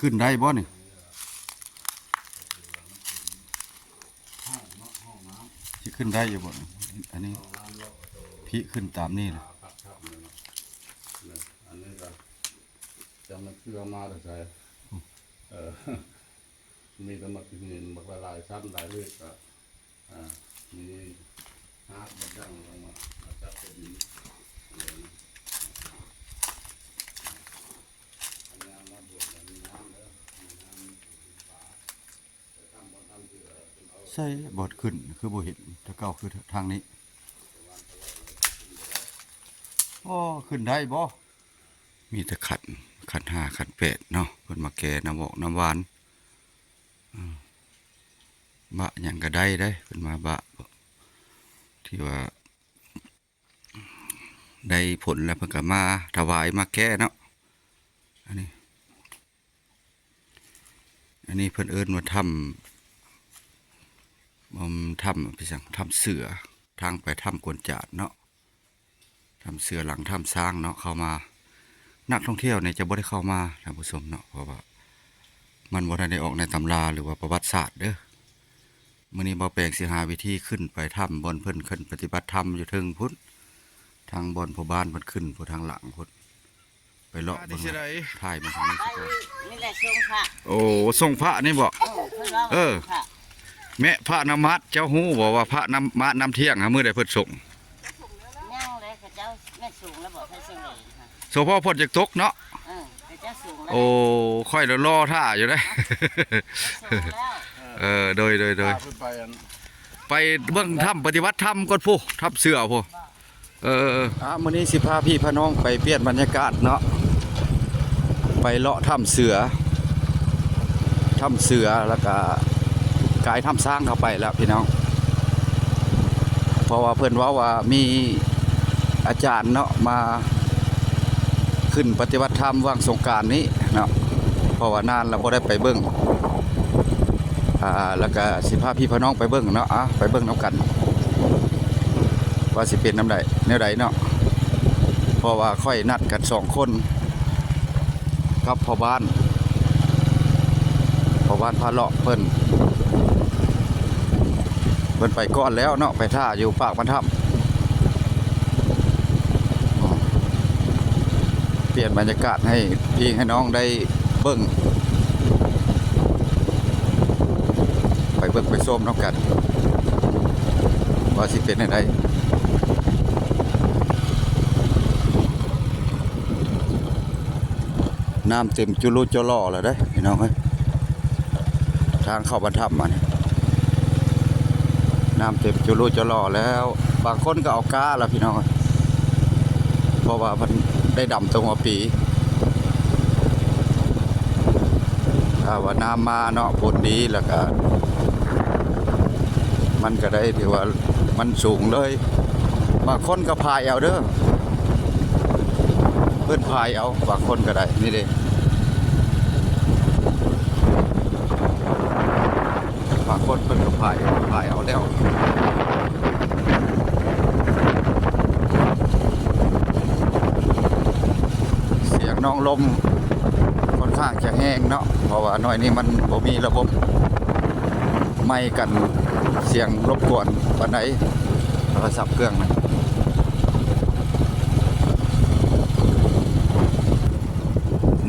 ขึ้นได้บ่นี่สิขึ้นได้อยู่บ่อันนี้พี่ขึ้นตามนี่นะอันนี้ก็จะมาเครื่องมาแต่ใส่มีแต่มากินบักละลายซ้ำหลายเลือดก็มีฮาร์ดบักย่างลงมาจับเป็นใช่บอดขึ้นคือบ่เห็นถ้าเก้าคือทางนี้อ๋อขึ้นได้บ่มีแต่ขันห้าขันแปดเนาะเพิ่นมาแก่น้ำบอกน้ำหวานบะหยังก็ได้เพิ่นมาบะที่ว่าได้ผลแล้วเพิ่นก็มาถวายมาแก้เนาะอันนี้เพิ่นเอิ้นว่าถ้ำพี่สั่งถ้ำเสือทางไปถ้ำกวนจาดเนาะถ้ำเสือหลังถ้ำสร้างเนาะเข้ามานักท่องเที่ยวเนี่ยจะบ่ได้เข้ามาท่านผู้ชมเนาะเพราะว่ามันบ่ได้ออกในตำราหรือว่าประวัติศาสตร์เด้อมื้อนี้บ่แปลงสิหาวิธีขึ้นไปถ้ำบนเพิ่นขึ้นปฏิบัติธรรมอยู่ถึงพุ่นทางบนผู้บ้านเพิ่นขึ้นผู้ทางหลังพุ่นไปเลาะเบิ่งถ่ายมันทางนี้สิก่อนนี่แหละทรงพระโอ้ทรงพระนี่บ่แม่พระนมัดเจ้าฮู้บอกว่าพระนมัดน้ำเที่ยงมื้อใดเพิ่นส่งย่างเลยเขาเจ้าแม่สูงแล้วบอกให้เสวยค่ะโซพ่อพ่นจากตกเนาะเขาเจ้าสูงแล้วโอ้ค่อยแล้วรอท่าอยู่ได้โดยไปเบิ่งถ้ำปฏิบัติธรรมก่อนผู้ทับเสือผู้มื้อนี้สิพาพี่พาน้องไปเปลี่ยนบรรยากาศเนาะไปเลาะถ้ำเสือแล้วก็กายถ้ำสร้างเข้าไปแล้วพี่น้องเพราะว่าเพื่อนว่ามีอาจารย์เนาะมาขึ้นปฏิบัติธรรมว่างสงกรานต์นี้เนาะเพราะว่านานเราก็ได้ไปเบิ้งแล้วก็สิพาพี่พน้องไปเบิ้งเนาะไปเบิ้งน้ำกันว่าสิเป็นน้ำใดแนวใดเนาะเพราะว่าค่อยนัดกัน2 คนกับพ่อบ้านพาเลาะเพิ่นไปก่อนแล้วเนาะไปท่าอยู่ปากบรรทับเปลี่ยนบรรยากาศให้พี่ให้น้องได้เบิ่งไปเบิ่งไปส้มน้องกันว่าสิเป็นยังไงน้ำเต็มจุลุจล่อแล้วได้พี่น้องเอ้ยทางเข้าบรรทับมันน้ำเต็มจุลุจล่อแล้วบางคนก็เอาก้าแล้วพี่น้องเพราะว่ามันได้ดำตรงหัวปีถ้าว่าน้ำมาเนาะฝนดีแล้วก็มันก็ได้ถือว่ามันสูงเลยบางคนก็พายเอาเด้อเพื่อนพายเอาบางคนก็ได้นี่เด้บางคนเพื่อนก็พายเอาแล้วเสียงน้องลมค่อนข้างจะแห้งเนาะเพราะว่าน้อยนี้มันบ่มีระบบไม่กันเสียงรบกวนปานใดโทรศัพท์เครื่องมัน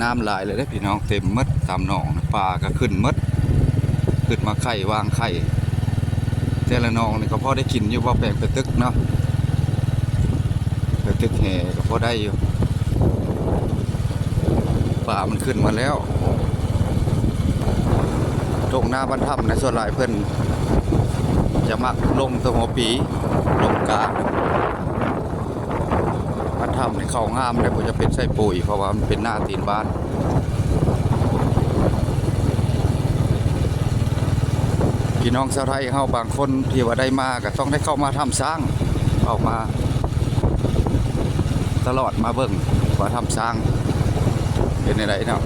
น้ำหลายเลยได้พี่น้องเต็มมดตามหนองปลาก็ขึ้นมดขึ้นมาไข่วางไข่แต่ละนองนี่ก็พอได้กินอยู่ว่าแปลงไปตึกเนาะไปตึกแห่ก็พอได้อยู่ป่ามันขึ้นมาแล้วตรงหน้าบรรทับในส่วนหลายเพิ่นจะมักลงตัวหัวปีลงกาบรรทับในเขางามเลยก็จะเป็นไส้ปุ๋ยเพราะว่ามันเป็นหน้าตีนบ้านพี่น้องชาวไทยเฮาบางคนที่ว่าได้มาก็ต้องได้เข้ามาทำสร้างออกมาตลอดมาเบิ่งว่าทำสร้างเป็นอะไรเนาะ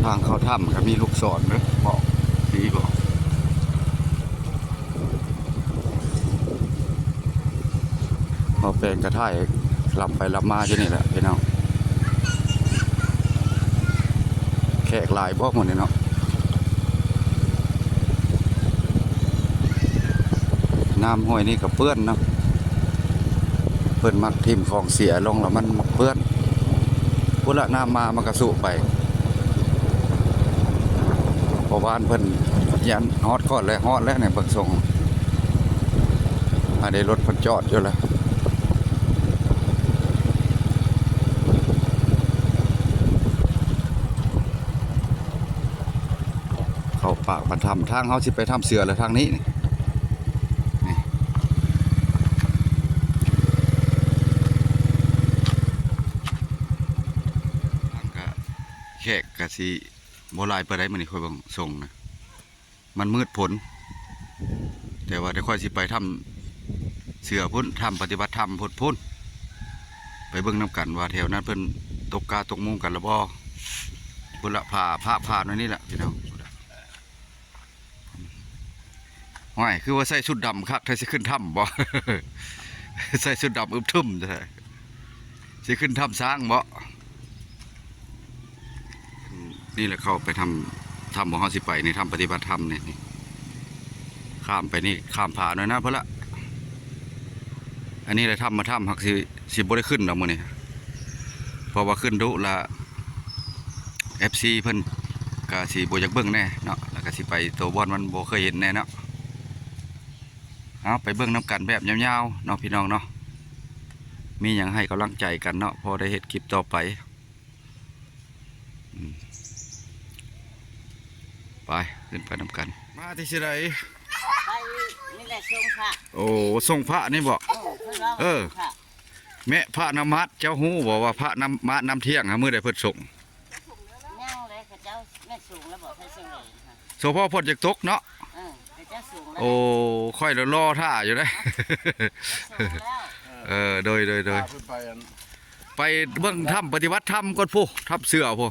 ทางเข้าถ้ำก็มีลูกศรนะบอกดีบอก พอแปลงกระท่ายลำไปลำมาอยู่นี่แหละพี่น้องแขกหลายบ่หมดนี่เนาะน้ำห้วยนี่ก็เปื้อนเนาะเพิ่นมักทิ่มของเสียลงแล้วมันเปื้อนพุ่นละน้ำมามันก็สุไปเพราะว่าเพิ่นยันฮอดก่อนเลยฮอดแล้วเนี่ยเบิ่งส่งอันนี้รถเพิ่นจอดอยู่แล้วเข้าปากมันทำทางเฮาสิไปทำเสือแล้วทางนี้นี่แขกกะสิบ่หลายปานใดมื้อนี้ค่อยเบิ่งส่งนะมันมืดผลแต่ว่าได้ค่อยสิไปทำเสือพุ่นทำปฏิบัติธรรมพุ่นไปเบิ่งนํกันว่าแถวนั้นเพิ่นตกกาตกมุงกันแล้วบ่พุ่นละผ่าหน่อยนี่แหละพี่น้องห้อยคือว่าใส่ชุดดำครับถ้าสิขึ้นถ้ำบ่ ใส่ชุดดำอึบทึมจะสิขึ้นถ้ำช้างบ่นี่แหละเขาไปทำของเขาสิไปนี่ทำปฏิบัติธรรมนี่ข้ามไปนี่ข้ามผ่าหน่อยนะเพื่อละอันนี้เลยทำมาทำหักสิบ่ได้ขึ้นหรอกมื้อนี้เพราะว่าขึ้นดุละ FC เพิ่นก็สิบ่อยากเบิ่งแน่เนาะแล้วก็สิไปตัวบอลมันบ่เคยเห็นแน่เนาะเอาไปเบิ่งน้ำกันแบบยาวๆเนาะพี่น้องเนาะมีหยังให้กำลังใจกันเนาะพอได้เฮ็ดคลิปต่อไปไปขึ้นไปนำกันมาที่สิได ไปนี่แหละทรงพระ โอ้ส่งพระนี่บอก เออ แม่พระนมัดเจ้าฮู้บอกว่าพระน้ำเที่ยงหามื้อใดเพิ่นส่ง ย่างเลยเขาเจ้าแม่สูงแล้วบอกให้เสงเลยค่ะ โซพ่อพ่นจากตกเนาะ เขาเจ้าสูงแล้ว โอ้ค่อยรอท่าอยู่ได้ สูงแล้ว โดย ขึ้นไปอัน ไปเบิ่งถ้ำปฏิบัติธรรมก่อนผู้ทับเสือผู้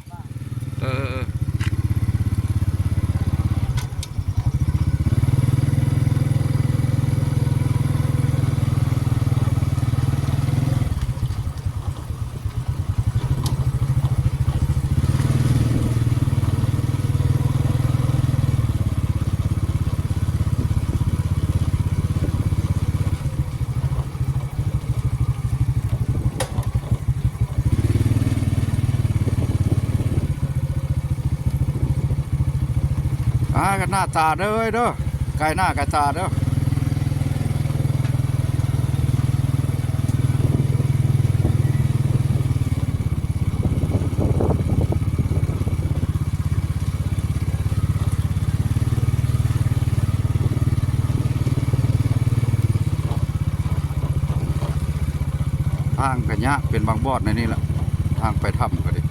กันหน้าตาเด้อเด้อไกลหน้าไกลตาเด้อทางกันยะเป็นบางบอดในนี่แหละทางไปถ้ำก็ดิ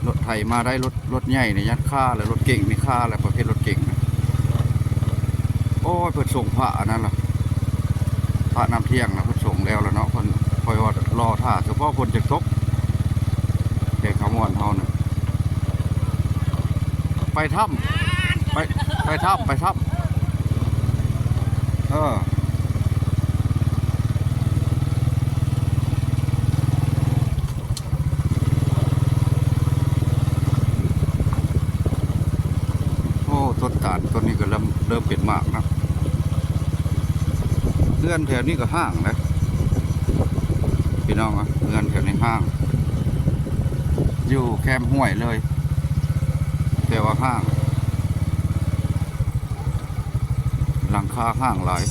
รถไถมาได้รถใหญ่เนี่ยยัดค่าเลยรถเก่งนี่ค่าอะไรประเภทรถเก่งนะโอ้ยเพิ่นส่งพระอันนั้นล่ะพระน้ำเที่ยงนะเพิ่นส่งแล้วเนาะเพิ่นคอยว่ารอท่าเฉพาะคนจะตกแกขมวนเฮาเนี่ยไปถ้ำไปถ้ำต้นตาลต้นนี้ก็เริ่มเป็นมากนะเงื่อนแถวนี้ก็ห้างนะพี่น้องอ่ะเงื่อนแถวนี้ห้าง อยู่แคมป์ห้วยเลยแต่ว่าห้าง หลังคาห้างหลาย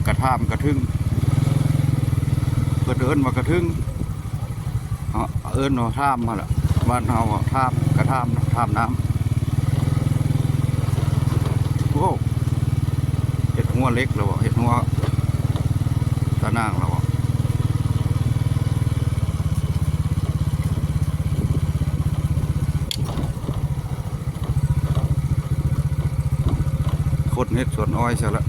กระท่ามกระทึงเปิดเอิ้นมากระทึงเอิ้นว่าท่ามมาละบ้านเฮาท่ามกระท่ามท่ามน้ำโอ้เห็ดหัวเล็กแล้วเห็ดหัวตะนางแล้วคนเห็ดสวนอ้อยซะละ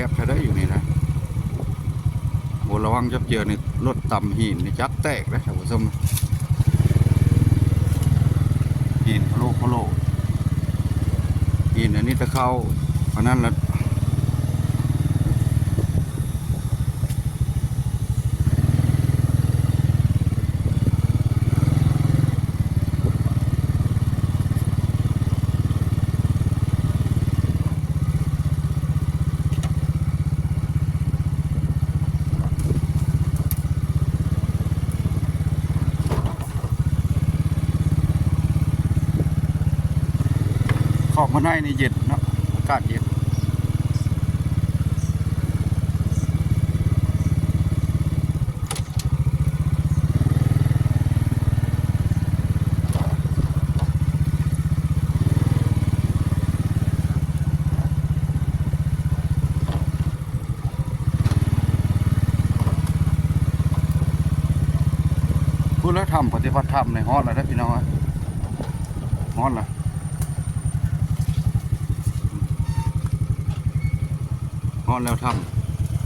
บถ้าได้อยู่นี่นะโบระวังจับเจือนี่รถต่ำหินนี่จักแตกนะท่านผู้ชมหินโคโลหินอันนี้ตะเข้าเพราะนั้นละขอบมาในนี่เย็นเนาะอากาศเย็นพูดแล้วทำปฏิบัติธรรมในฮอดแล้วนะพี่น้องฮอดแล้วฮอดแล้วท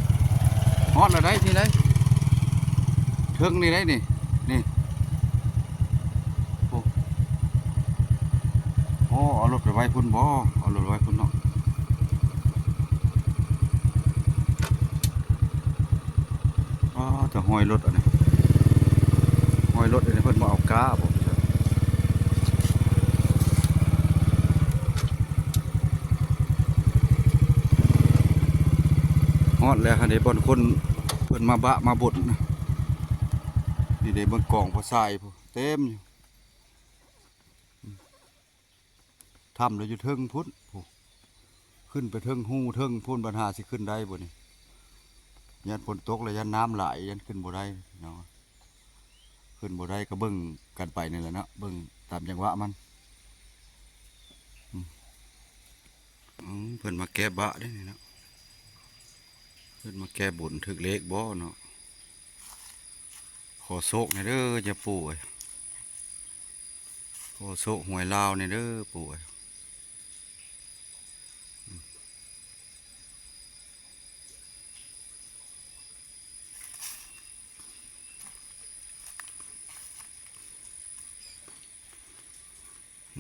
ำฮอดแล้วได้ที่ไหนเทิงนี่ได้นี่โอ้เอารถไปไว้พุ่นบ่เอารถไว้พุ่นเนาะอ๋อจะห้อยรถอันนี้ห้อยรถอันนี้เพิ่นมาเอาก้าบ่ฮอดแล้วคันนี้บอนคนเพิ่นมาบะมาบดนะนี่ได้เบิ่งกองพอทรายพอเต็มอยู่ทำแล้วอยู่เทิงพุ่นขึ้นไปเทิงหู้เทิงพุ่นปัญหาสิขึ้นได้บ่นี่ยันฝนตกแล้วยันน้ำไหลยันขึ้นบ่ได้เนาะขึ้นบ่ได้ก็เบิ่งกันไปนี่แหละเนาะเบิ่งตามจังหวะมันเพิ่นมาแก้บะได้นี่เนาะเพิ่นมาแก้บุญถึกเลขบ่เนาะขอโชคในเด้อจะปู่เอ้ยขอโชคหวยลาวในเด้อปู่เอ้ย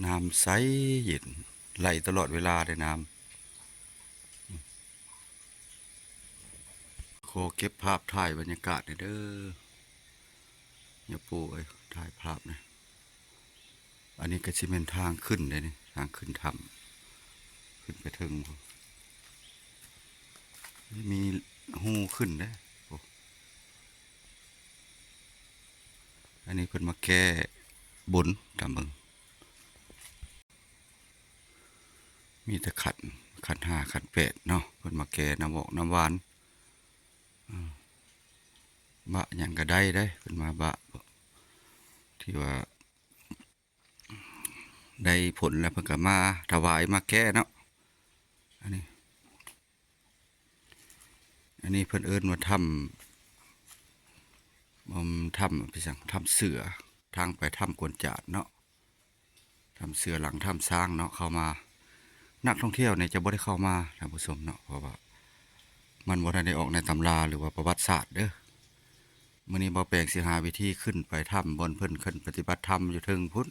น้ำใสเย็นไหลตลอดเวลาเลยน้ำขอเก็บภาพถ่ายบรรยากาศในเด้ออย่าปู่เอ้ยถ่ายภาพนะอันนี้ก็สิเป็นทางขึ้นเลยนี่ทางขึ้นถ้ำขึ้นไปถึงมีหูขึ้นได้อันนี้เพิ่นมาแก้บนตามเบิ่งมีแต่ขันห้าขันแปดเนาะเพิ่นมาแก้น้ำบอกน้ำหวานบะหยังก็ได้เพิ่นมาบะที่ว่าได้ผลแล้วเพิ่นก็มาถวายมาแก้เนาะอันนี้เพิ่นเอิ้นว่าถ้ำพี่สั่งถ้ำเสือทางไปถ้ำกวนจาดเนาะถ้ำเสือหลังถ้ำสร้างเนาะเข้ามานักท่องเที่ยวเนี่ยจะบ่ได้เข้ามาท่านผู้ชมเนาะเพราะว่ามันบ่ได้ออกในตำราหรือว่าประวัติศาสตร์เด้อมื้อนี้บ่แปลงสิหาวิธีขึ้นไปถ้ำบนเพิ่นขึ้นปฏิบัติธรรมอยู่เทิงพุทธ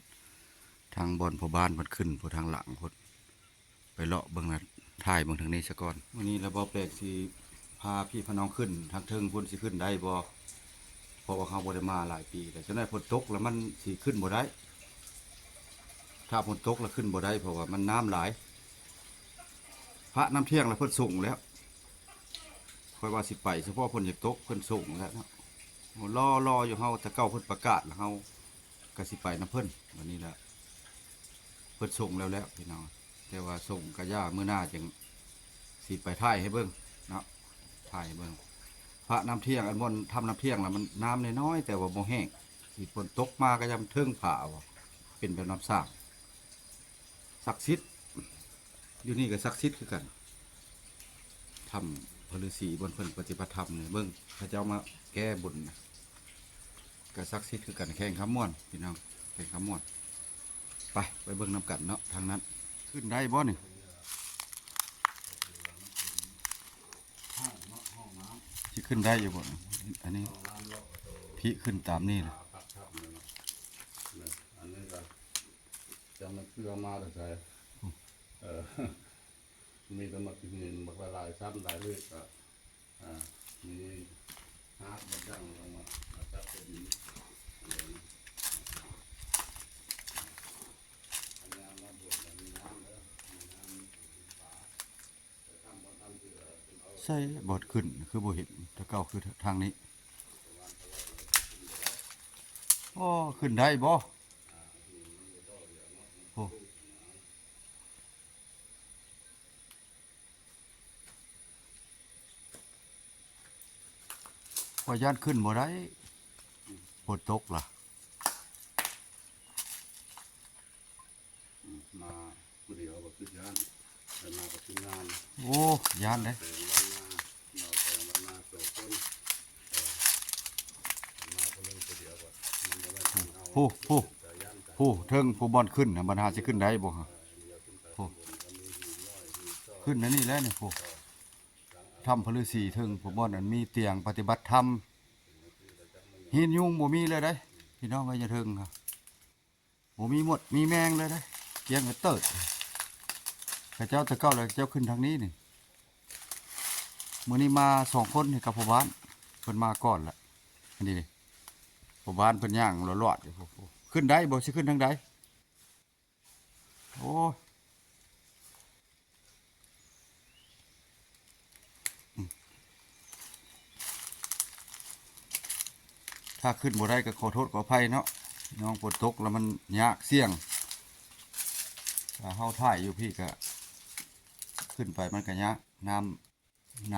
ทางบนผู้บ้านเพิ่นขึ้นผู้ทางหลังพุทธไปเลาะเบิ่งนะถ่ายเบิ่งทางนี้ซะก่อนมื้อนี้แล้วบ่แปลงสิพาพี่พี่น้องขึ้นทางเทิงพุ่นสิขึ้นได้บ่เพราะว่าเขาบ่ได้มาหลายปีแต่ฉะนั้นฝนตกแล้วมันสิขึ้นบ่ได้ถ้าฝนตกแล้วขึ้นบ่ได้เพราะว่ามันน้ำหลายพระน้ำเที่ยงแล้วเพิ่นส่งแล้วค่อยว่าสิไปเฉพาะเพิ่นอยากตกเพิ่นส่งแล้วเนาะรออยู่เฮาแต่เก้าเพิ่นประกาศแล้วเฮาก็สิไปนำเพิ่นวันนี้ละเพิ่นส่งแล้วพี่น้องแต่ว่าส่งก็ย่ามื้อหน้าจังสิไปถ่ายให้เบิ่งเนาะถ่ายให้เบิ่งพระน้ำเที่ยงอันบนทำน้ำเที่ยงแล้วมันน้ำน้อยๆแต่ว่าบ่แห้งสิฝนตกมาก็ยามเทิงผาว่าเป็นแบบน้ำสร้างศักดิ์สิทธิ์อยู่นี่ก็ศักดิ์สิทธิ์คือกันทำพฤษีบนเพิ่นปฏิบัติธรรมเนี่ยเบิ่งพระเจ้ามาแก้บุญนะก็ศักดิ์สิทธิ์คือกันแข่งขม้วนพี่น้องแข่งขม้วนไปเบิ่งน้ำกันเนาะทางนั้นขึ้นได้บ่นี่ ขึ้นได้อยู่บ่อันนี้พี่ขึ้นตามนี่นะ ทับเลยนะเนี่ยอันนี้ก็จะมาเชื่อมาแต่ใส่เออ มีแต่มากินเงินบักละลายซ้ำหลายเลือดก็มีฮาร์ดมันดังลงมาจับเป็นนี้อันนี้มาบวกมันมีน้ำแล้วมีน้ำฝาแต่ทำบนทำเสือเป็นเอา ใช่บอดขึ้นคือบ่เห็นแต่เก่าคือทางนี้โอ้ขึ้นได้บ่โอ้ว่าย่านขึ้นบ่ได้ฝนตกล่ะ มาผู้เดียวก็ขึ้นย่านแต่มาก็ขึ้นงาน โอ้ย่านเด้ แต่วันหน้าเราแต่วันหน้าโตต้นมาคนนึงผู้เดียวก็มันไม่ได้ทำเอา ผู้ แต่ย่านกัน ผู้เทิงผู้บอลขึ้นน่ะบรรหาสิขึ้นได้บ่ฮะ เดียวขึ้นไป ผู้ บนก็มีหินน้อยหินซ้อ ขึ้นนั่นนี่แหละนี่ผู้ถ้ำพระฤาษีเทิงผู้บอลนั้นมีเตียงปฏิบัติธรรมหินยุงบ่มีเลยได้พี่น้องก็อย่าเทิงครับบ่มีหมดมีแมงเลยได้เตียงก็เติดข้าเจ้าตะเก้าแล้วเจ้าขึ้นทางนี้นี่มื้อนี้มา2คนนี่กับพ่อบ้านเพิ่นมาก่อนละอันนี้นี่พ่อบ้านเพิ่นย่างหลอดๆอยู่ผู้ขึ้นได้บ่สิขึ้นทางใดโอ้ย ถ้าขึ้นบ่ได้ก็ขอโทษขออภัยเนาะน้องฝนตกแล้วมันยากเสี่ยงถ้าเฮาถ่ายอยู่พี่ก็ขึ้นไปมันก็ยากน้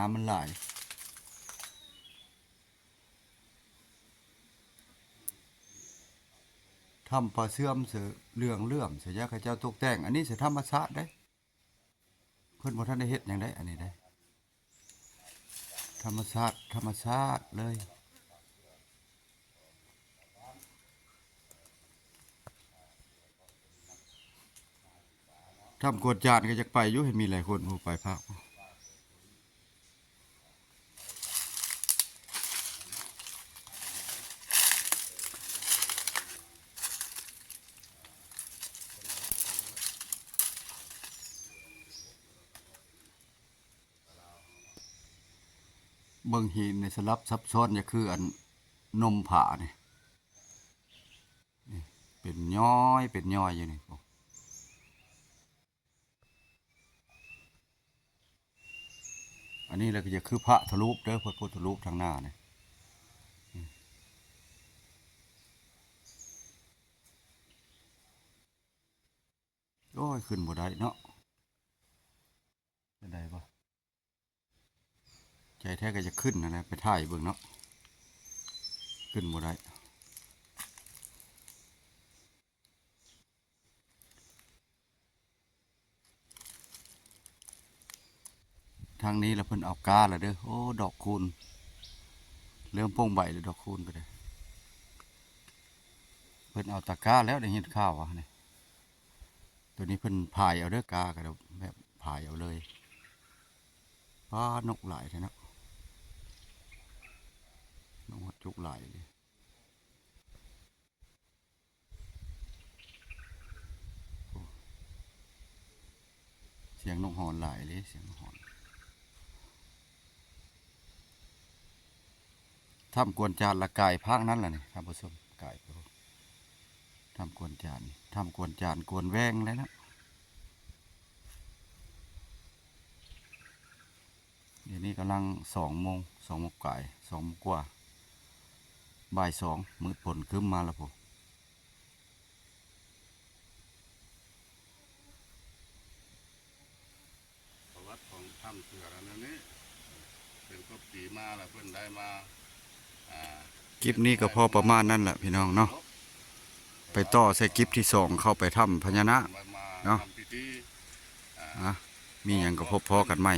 ำมันหลายทำปลาเสื่อมเสือเรื่องเสียยาข้าเจ้าตกแต่งอันนี้เสียธรรมชาติได้เพิ่นบ่ทันได้เฮ็ดหยังได้อันนี้ได้ธรรมชาติเลยทำกวดจานก็จะไปอยู่เห็นมีหลายคนผู้ไปพักเบิ่งหินในสลับซับซ้อนอย่าคืออันนมผาเนี่ยนี่เป็นย้อยอยู่นี่อันนี้เราก็จะคือพระทะลุเด้อพระพุทธรูปทางหน้าเนี่ยโอ้ยขึ้นบ่ได้เนาะจะได้ปะใจแท้ก็จะขึ้นนะนะไปถ่ายเบิ่งเนาะขึ้นบ่ได้ทางนี้เราเพิ่นเอากาแล้วเด้อโอ้ดอกคูณเริ่มโป่งใบเลยดอกคูณไปเลยเพิ่นเอาตะกร้าแล้วได้เห็นข้าววะเนี่ยตัวนี้เพิ่นพายเอาเด้อกาก็แบบพายเอาเลยป้านกหลายแท้เนาะนกจุกหลายเลยโอ้เสียงนกหอนหลายเลยเสียงนกหอนทำกวนจานละกายภาคนั้นแหละนี่ท่านผู้ชมกายทำกวนจานกวนแวงเลยนะเดี๋ยวนี้กำลัง2 โมงกว่า2 โมงกว่าบ่าย 2มืดฝนครึ้มมาแล้วผมประวัติของถ้ำเสือแล้วนั่นนี่เป็นก็ปีมาแล้วเพิ่นได้มาคลิปนี้ก็พอประมาณนั้นแหละพี่น้องเนาะไปต่อใส่คลิปที่2เข้าไปถ้ำพญานาค มา เนาะ ทำพิธี มีอย่างก็พบพอกันไหม